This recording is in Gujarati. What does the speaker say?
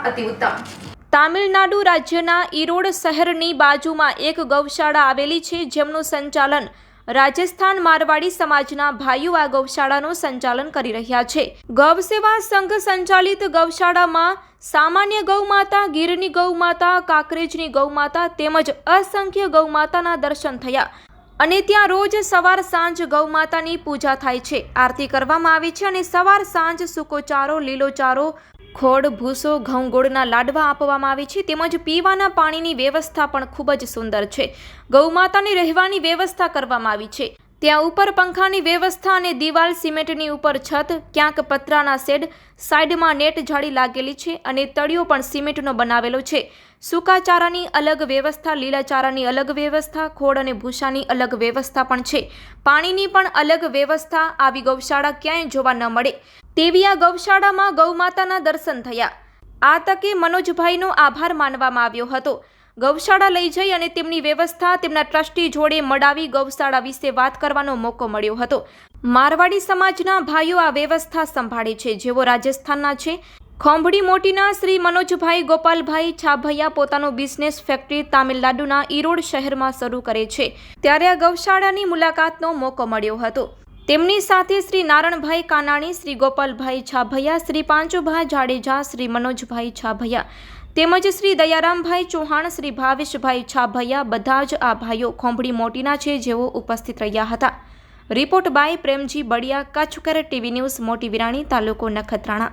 અતિ ઉત્તમ। તામિલનાડુ રાજ્યના ઈરોડ શહેરની બાજુમાં એક ગૌશાળા આવેલી છે, જેમનું સંચાલન રાજસ્થાન મારવાડી સમાજના ભાઈઓ આ ગૌશાળાનું સંચાલન કરી રહ્યા છે। ગૌસેવા સંઘ સંચાલિત ગૌશાળામાં સામાન્ય ગૌમાતા, ગીરની ગૌમાતા, કાકરેજની ગૌમાતા તેમજ અસંખ્ય ગૌમાતાના દર્શન થયા અને ત્યાં રોજ સવાર સાંજ ગૌમાતાની પૂજા થાય છે, આરતી કરવામાં આવે છે અને સવાર સાંજ સૂકો ચારો, લીલો ચારો, ખોડ, ભૂસો, ઘઉં, ગોળના લાડવા આપવામાં આવે છે તેમજ પીવાના પાણીની વ્યવસ્થા પણ ખૂબ જ સુંદર છે। ગૌમાતાની રહેવાની વ્યવસ્થા કરવામાં આવી છે। ત્યાં ઉપર પંખાની વ્યવસ્થા અને દિવાલ સિમેન્ટની ઉપર છત, ક્યાંક પતરાના શેડ, સાઈડમાં નેટ જાળી લાગેલી છે અને તળિયો પણ સિમેન્ટનો બનાવેલો છે। સૂકા ચારાની અલગ વ્યવસ્થા, લીલા ચારાની અલગ વ્યવસ્થા, ખોડ અને ભૂસાની અલગ વ્યવસ્થા પણ છે। પાણીની પણ અલગ વ્યવસ્થા। આવી ગૌશાળા ક્યાંય જોવા ન મળે તેવી આ ગૌશાળામાં ગૌમાતાના દર્શન થયા। આ તકે મનોજભાઈનો આભાર માનવામાં આવ્યો હતો। ગૌશાળા લઈ જઈ અને તેમની વ્યવસ્થા તેમના ટ્રસ્ટી જોડે મળાવી ગૌશાળા વિશે વાત કરવાનો મોકો મળ્યો હતો। મારવાડી સમાજના ભાઈઓ આ વ્યવસ્થા સંભાળે છે, જેઓ રાજસ્થાનના છે। ખોંભડી મોટીના શ્રી મનોજભાઈ ગોપાલભાઈ છાભૈયા પોતાનો બિઝનેસ ફેક્ટરી તામિલનાડુના ઈરોડ શહેરમાં શરૂ કરે છે, ત્યારે આ ગૌશાળાની મુલાકાતનો મોકો મળ્યો હતો। તેમની સાથે શ્રી નારણભાઈ કાનાણી, શ્રી ગોપાલભાઈ છાભૈયા, શ્રી પાંચુભાઈ જાડેજા, શ્રી મનોજભાઈ છાભૈયા તેમજ શ્રી દયારામભાઈ ચૌહાણ, શ્રી ભાવેશભાઈ છાભૈયા બધા જ આ ભાઈઓ ખોંભડી મોટીના છે, જેઓ ઉપસ્થિત રહ્યા હતા। રિપોર્ટ બાય પ્રેમજી બળિયા, કચ્છ કર ટીવી ન્યૂઝ, મોટી વિરાણી, તાલુકો નખત્રાણા।